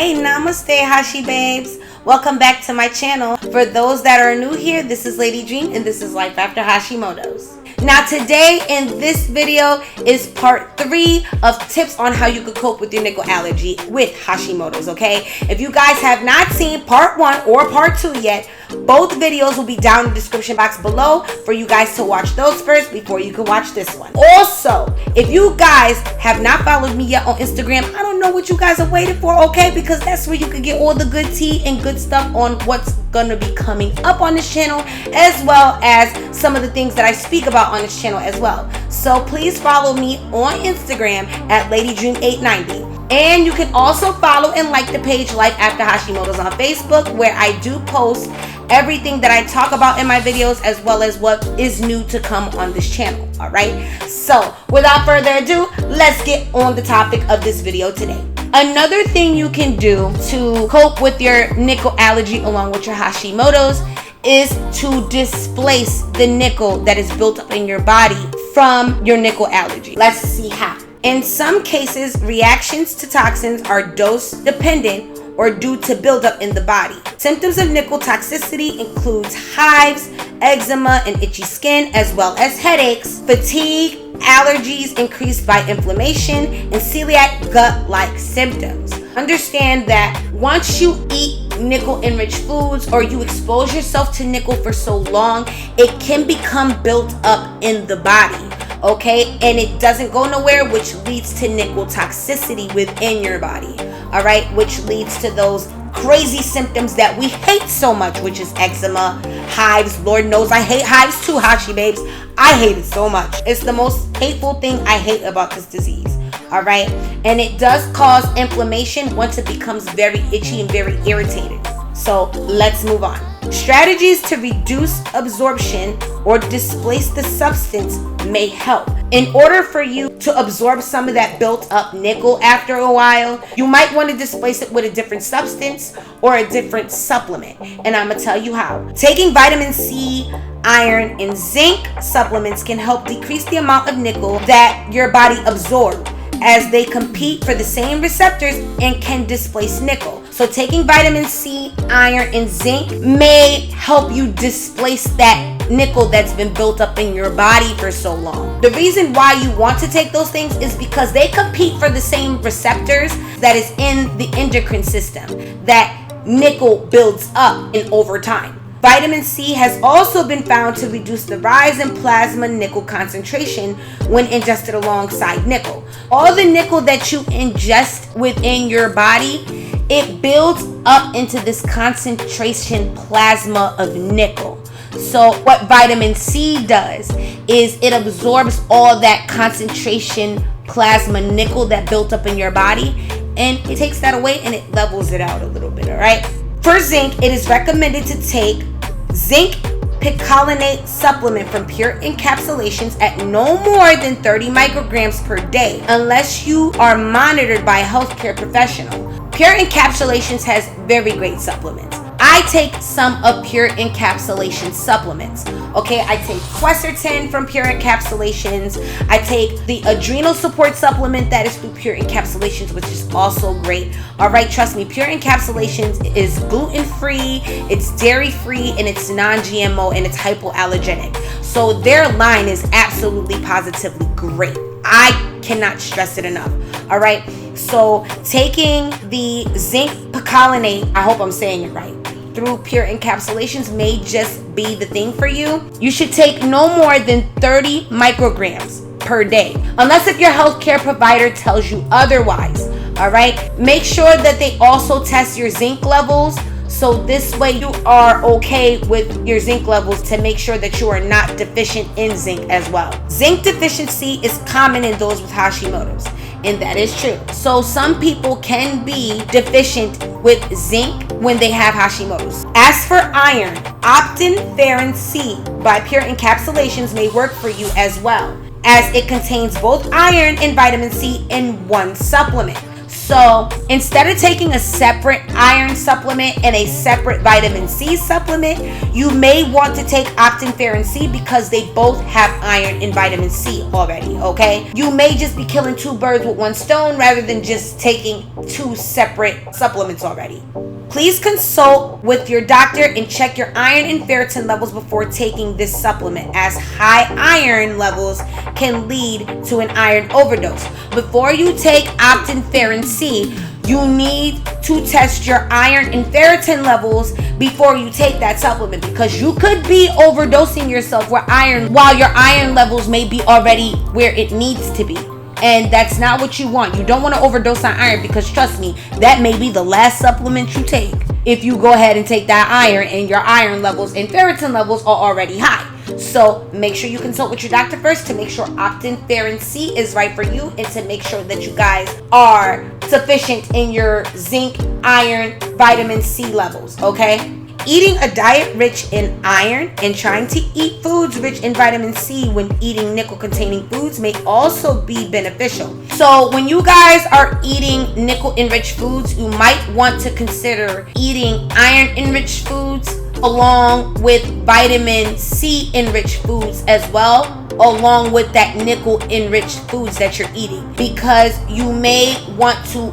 Hey, namaste Hashi babes. Welcome back to my channel. For those that are new here, this is Lady Dream and this is Life After Hashimoto's. Now today in this video is part 3 of tips on how you could cope with your nickel allergy with Hashimoto's, okay? If you guys have not seen part 1 or part 2 yet, both videos will be down in the description box below for you guys to watch those first before you can watch this one. Also, if you guys have not followed me yet on Instagram, I don't know what you guys are waiting for, okay? Because that's where you can get all the good tea and good stuff on what's gonna be coming up on this channel, as well as some of the things that I speak about on this channel as well. So please follow me on Instagram at LadyDream890. And you can also follow and like the page Life After Hashimoto's on Facebook, where I do post everything that I talk about in my videos, as well as what is new to come on this channel. All right, so without further ado, let's get on the topic of this video today. Another thing you can do to cope with your nickel allergy along with your Hashimoto's is to displace the nickel that is built up in your body from your nickel allergy. Let's see how. In some cases, reactions to toxins are dose dependent or due to buildup in the body. Symptoms of nickel toxicity includes hives, eczema, and itchy skin, as well as headaches, fatigue, allergies increased by inflammation, and celiac gut-like symptoms. Understand that once you eat nickel-enriched foods or you expose yourself to nickel for so long, it can become built up in the body. Okay, and it doesn't go nowhere, which leads to nickel toxicity within your body. All right, which leads to those crazy symptoms that we hate so much, which is eczema, hives. Lord knows I hate hives too, Hashi babes. I hate it so much. It's the most hateful thing I hate about this disease. All right, and it does cause inflammation once it becomes very itchy and very irritated. So let's move on. Strategies to reduce absorption or displace the substance may help. In order for you to absorb some of that built up nickel after a while, you might want to displace it with a different substance or a different supplement. And I'm going to tell you how. Taking vitamin C, iron, and zinc supplements can help decrease the amount of nickel that your body absorbs, as they compete for the same receptors and can displace nickel. So taking vitamin C, iron, and zinc may help you displace that nickel that's been built up in your body for so long. The reason why you want to take those things is because they compete for the same receptors that is in the endocrine system that nickel builds up in over time. Vitamin C has also been found to reduce the rise in plasma nickel concentration when ingested alongside nickel. All the nickel that you ingest within your body, it builds up into this concentration plasma of nickel. So what vitamin C does is it absorbs all that concentration plasma nickel that built up in your body, and it takes that away and it levels it out a little bit, all right? For zinc, it is recommended to take zinc picolinate supplement from Pure Encapsulations at no more than 30 micrograms per day, unless you are monitored by a healthcare professional. Pure Encapsulations has very great supplements. I take some of Pure Encapsulation supplements. Okay, I take quercetin from Pure Encapsulations. I take the adrenal support supplement that is through Pure Encapsulations, which is also great. All right, trust me, Pure Encapsulations is gluten-free, it's dairy-free, and it's non-GMO, and it's hypoallergenic. So their line is absolutely positively great. I cannot stress it enough. All right, so taking the zinc picolinate, I hope I'm saying it right, through Pure Encapsulations may just be the thing for you. You should take no more than 30 micrograms per day, unless if your healthcare provider tells you otherwise. All right, make sure that they also test your zinc levels, so this way you are okay with your zinc levels to make sure that you are not deficient in zinc as well. Zinc deficiency is common in those with Hashimoto's, and that is true. So some people can be deficient with zinc when they have Hashimoto's. As for iron, Optin Ferrin C by Pure Encapsulations may work for you as well, as it contains both iron and vitamin C in one supplement. So instead of taking a separate iron supplement and a separate vitamin C supplement, you may want to take Optin Ferrin C because they both have iron and vitamin C already, okay? You may just be killing two birds with one stone rather than just taking two separate supplements already. Please consult with your doctor and check your iron and ferritin levels before taking this supplement, as high iron levels can lead to an iron overdose. Before you take Optin Ferrin C, you need to test your iron and ferritin levels before you take that supplement, because you could be overdosing yourself with iron while your iron levels may be already where it needs to be. And that's not what you want. You don't want to overdose on iron, because trust me, that may be the last supplement you take if you go ahead and take that iron and your iron levels and ferritin levels are already high. So make sure you consult with your doctor first to make sure Optin Ferrin C is right for you, and to make sure that you guys are sufficient in your zinc, iron, vitamin C levels, okay? Eating a diet rich in iron and trying to eat foods rich in vitamin C when eating nickel-containing foods may also be beneficial. So when you guys are eating nickel-enriched foods, you might want to consider eating iron-enriched foods along with vitamin C-enriched foods as well, along with that nickel-enriched foods that you're eating, because you may want to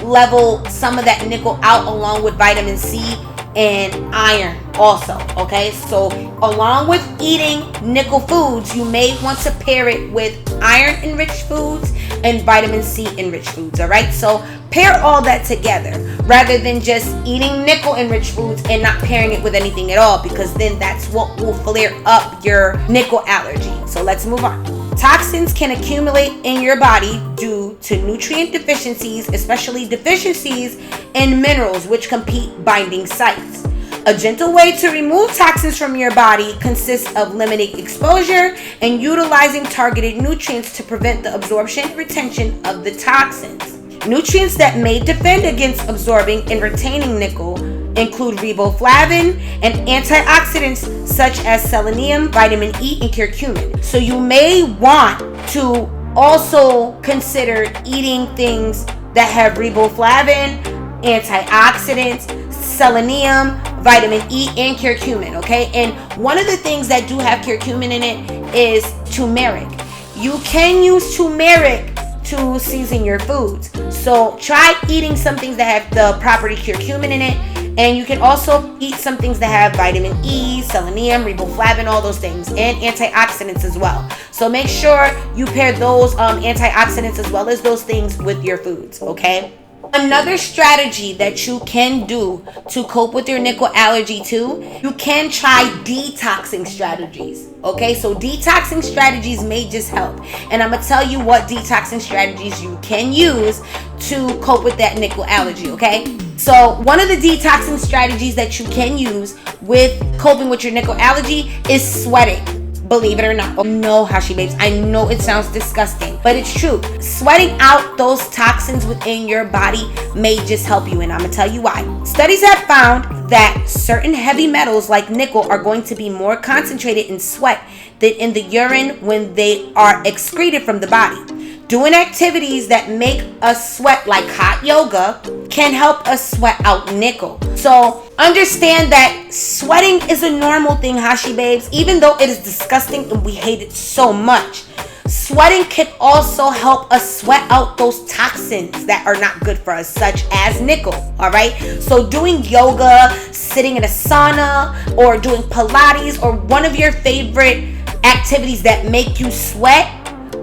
level some of that nickel out along with vitamin C and iron also, okay? So along with eating nickel foods, you may want to pair it with iron enriched foods and vitamin C enriched foods, all right? So pair all that together rather than just eating nickel enriched foods and not pairing it with anything at all, because then that's what will flare up your nickel allergy. So let's move on. Toxins can accumulate in your body due to nutrient deficiencies, especially deficiencies in minerals which compete binding sites. A gentle way to remove toxins from your body consists of limiting exposure and utilizing targeted nutrients to prevent the absorption and retention of the toxins. Nutrients that may defend against absorbing and retaining nickel include riboflavin and antioxidants such as selenium, vitamin E, and curcumin. So you may want to also consider eating things that have riboflavin, antioxidants, selenium, vitamin E, and curcumin, okay? And one of the things that do have curcumin in it is turmeric. You can use turmeric to season your foods. So try eating some things that have the property curcumin in it. And you can also eat some things that have vitamin E, selenium, riboflavin, all those things, and antioxidants as well. So make sure you pair those antioxidants as well as those things with your foods, okay? Another strategy that you can do to cope with your nickel allergy too, you can try detoxing strategies. Okay, so detoxing strategies may just help. And I'm going to tell you what detoxing strategies you can use to cope with that nickel allergy, okay? So one of the detoxing strategies that you can use with coping with your nickel allergy is sweating. Believe it or not. Oh no, Hashi babes, I know it sounds disgusting, but it's true. Sweating out those toxins within your body may just help you, and I'm gonna tell you why. Studies have found that certain heavy metals like nickel are going to be more concentrated in sweat than in the urine when they are excreted from the body. Doing activities that make us sweat, like hot yoga, can help us sweat out nickel. So understand that sweating is a normal thing, Hashi babes, even though it is disgusting and we hate it so much. Sweating can also help us sweat out those toxins that are not good for us, such as nickel, all right? So doing yoga, sitting in a sauna, or doing Pilates, or one of your favorite activities that make you sweat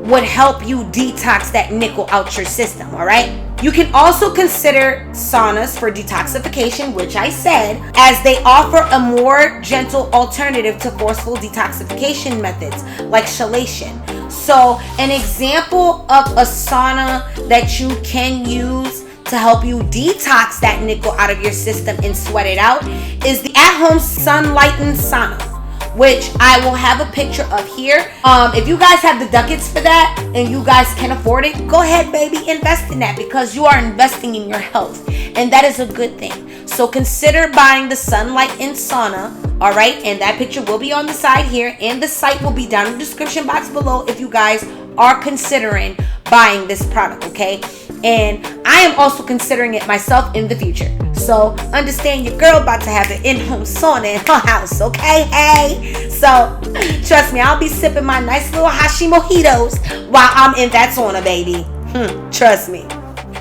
would help you detox that nickel out your system, all right? You can also consider saunas for detoxification, which I said, as they offer a more gentle alternative to forceful detoxification methods like chelation. So an example of a sauna that you can use to help you detox that nickel out of your system and sweat it out is the at-home sunlightened sauna, which I will have a picture of here. If you guys have the ducats for that and you guys can afford it, go ahead, baby, invest in that, because you are investing in your health, and that is a good thing. So consider buying the Sunlight in Sauna, all right? And that picture will be on the side here, and the site will be down in the description box below if you guys are considering buying this product, okay? And I am also considering it myself in the future. So understand your girl about to have an in-home sauna in her house, okay? Hey, so trust me, I'll be sipping my nice little Hashimotos while I'm in that sauna, baby. Trust me.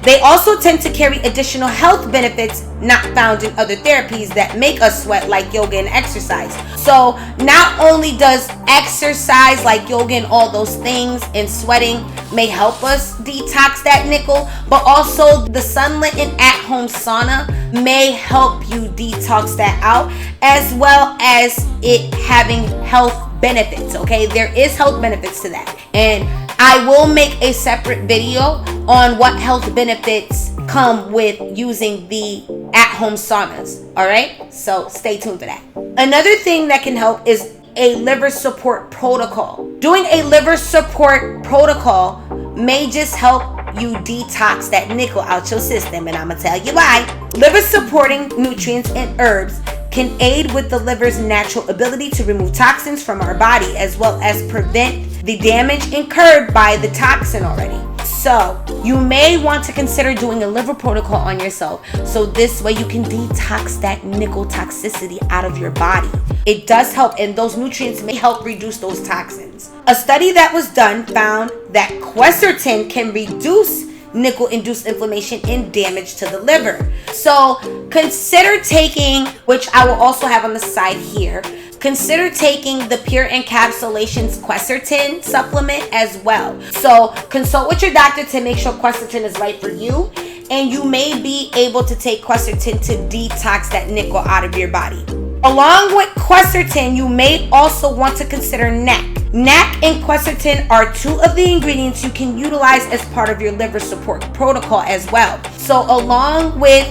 They also tend to carry additional health benefits not found in other therapies that make us sweat, like yoga and exercise. So not only does exercise like yoga and all those things and sweating may help us detox that nickel, but also the sunlit and at-home sauna may help you detox that out, as well as it having health benefits. Okay, there is health benefits to that, and I will make a separate video on what health benefits come with using the at-home saunas. All right, so stay tuned for that. Another thing that can help is a liver support protocol. Doing a liver support protocol may just help you detox that nickel out your system, and I'm gonna tell you why. Liver supporting nutrients and herbs can aid with the liver's natural ability to remove toxins from our body, as well as prevent the damage incurred by the toxin already. So you may want to consider doing a liver protocol on yourself, so this way you can detox that nickel toxicity out of your body. It does help, and those nutrients may help reduce those toxins. A study that was done found that quercetin can reduce nickel-induced inflammation and damage to the liver. So consider taking, which I will also have on the side here, consider taking the Pure Encapsulations quercetin supplement as well. So consult with your doctor to make sure quercetin is right for you, and you may be able to take quercetin to detox that nickel out of your body. Along with quercetin, you may also want to consider NAC. NAC and quercetin are two of the ingredients you can utilize as part of your liver support protocol as well. So along with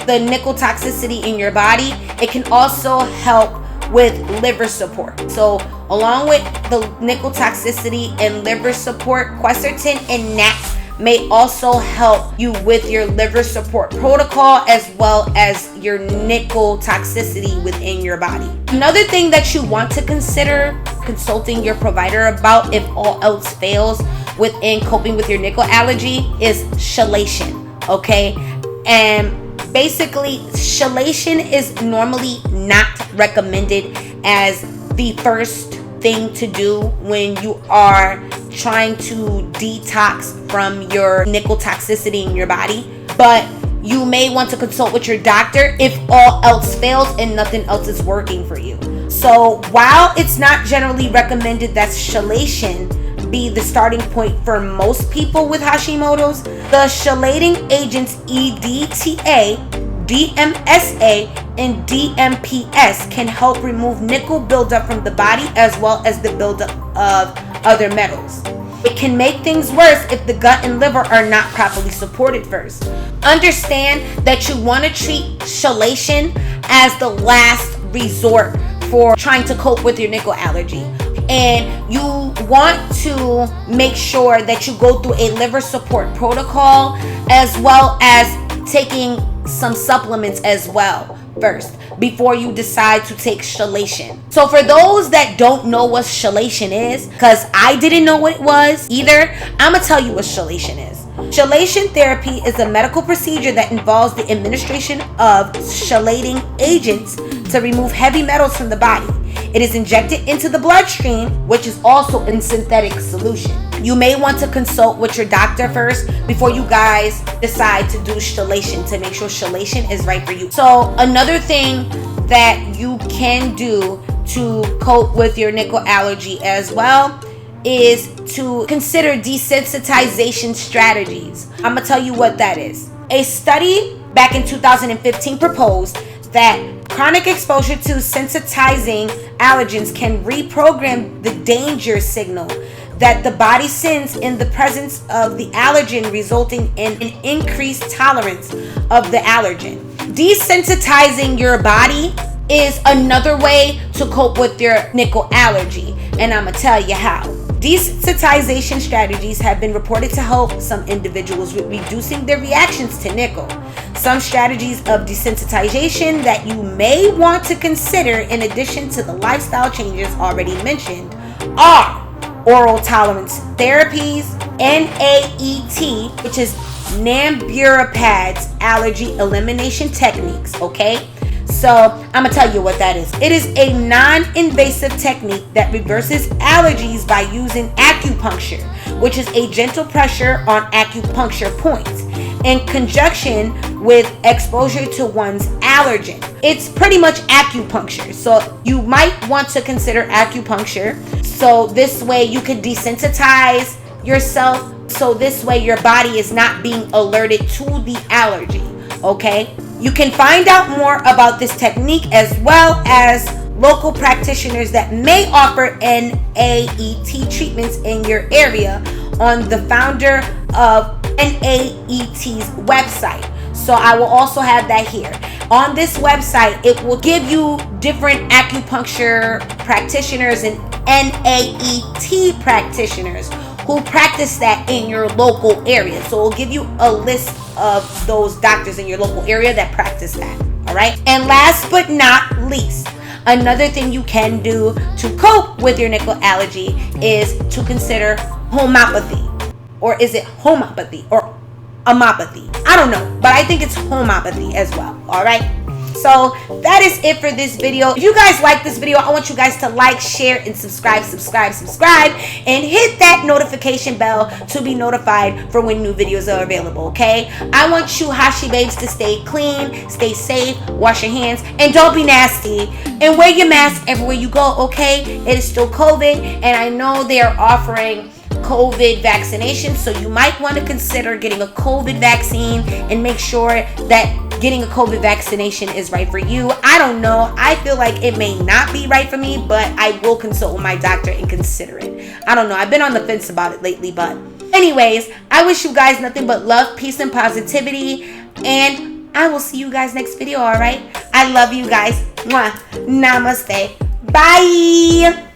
the nickel toxicity in your body, it can also help with liver support. So along with the nickel toxicity and liver support, quercetin and NAC may also help you with your liver support protocol, as well as your nickel toxicity within your body. Another thing that you want to consider consulting your provider about, if all else fails within coping with your nickel allergy, is chelation. Okay, and basically chelation is normally not recommended as the first thing to do when you are trying to detox from your nickel toxicity in your body, but you may want to consult with your doctor if all else fails and nothing else is working for you. So while it's not generally recommended that chelation be the starting point for most people with Hashimoto's, the chelating agents EDTA, DMSA, and DMPS can help remove nickel buildup from the body, as well as the buildup of other metals. It can make things worse if the gut and liver are not properly supported first. Understand that you want to treat chelation as the last resort for trying to cope with your nickel allergy. And you want to make sure that you go through a liver support protocol, as well as taking some supplements as well first before you decide to take chelation. So for those that don't know what chelation is, because I didn't know what it was either, I'm gonna tell you what chelation is. Chelation therapy is a medical procedure that involves the administration of chelating agents to remove heavy metals from the body. It is injected into the bloodstream, which is also in synthetic solution. You may want to consult with your doctor first before you guys decide to do chelation, to make sure chelation is right for you. So another thing that you can do to cope with your nickel allergy as well is to consider desensitization strategies. I'm gonna tell you what that is. A study back in 2015 proposed that chronic exposure to sensitizing allergens can reprogram the danger signal that the body sends in the presence of the allergen, resulting in an increased tolerance of the allergen. Desensitizing your body is another way to cope with your nickel allergy, and I'm gonna tell you how. Desensitization strategies have been reported to help some individuals with reducing their reactions to nickel. Some strategies of desensitization that you may want to consider, in addition to the lifestyle changes already mentioned, are oral tolerance therapies, NAET, which is Namburopad's allergy elimination techniques, okay? So I'm gonna tell you what that is. It is a non-invasive technique that reverses allergies by using acupuncture, which is a gentle pressure on acupuncture points in conjunction with exposure to one's allergen. It's pretty much acupuncture. So you might want to consider acupuncture. So this way you can desensitize yourself. So this way your body is not being alerted to the allergy, okay? You can find out more about this technique as well as local practitioners that may offer NAET treatments in your area on the founder of NAET's website. So I will also have that here. On this website, it will give you different acupuncture practitioners and NAET practitioners who practice that in your local area. So it'll give you a list of those doctors in your local area that practice that. All right. And last but not least, another thing you can do to cope with your nickel allergy is to consider homeopathy. Or is it homeopathy or amopathy? I don't know, but I think it's homeopathy as well. All right. So that is it for this video. If you guys like this video, I want you guys to like, share, and subscribe, and hit that notification bell to be notified for when new videos are available, okay? I want you Hashi babes to stay clean, stay safe, wash your hands, and don't be nasty. And wear your mask everywhere you go, okay? It is still COVID, and I know they are offering COVID vaccination, so you might want to consider getting a COVID vaccine and make sure that getting a COVID vaccination is right for you. I don't know. I feel like it may not be right for me, but I will consult with my doctor and consider it. I don't know. I've been on the fence about it lately, but anyways, I wish you guys nothing but love, peace, and positivity, and I will see you guys next video, all right? I love you guys. Mwah. Namaste. Bye.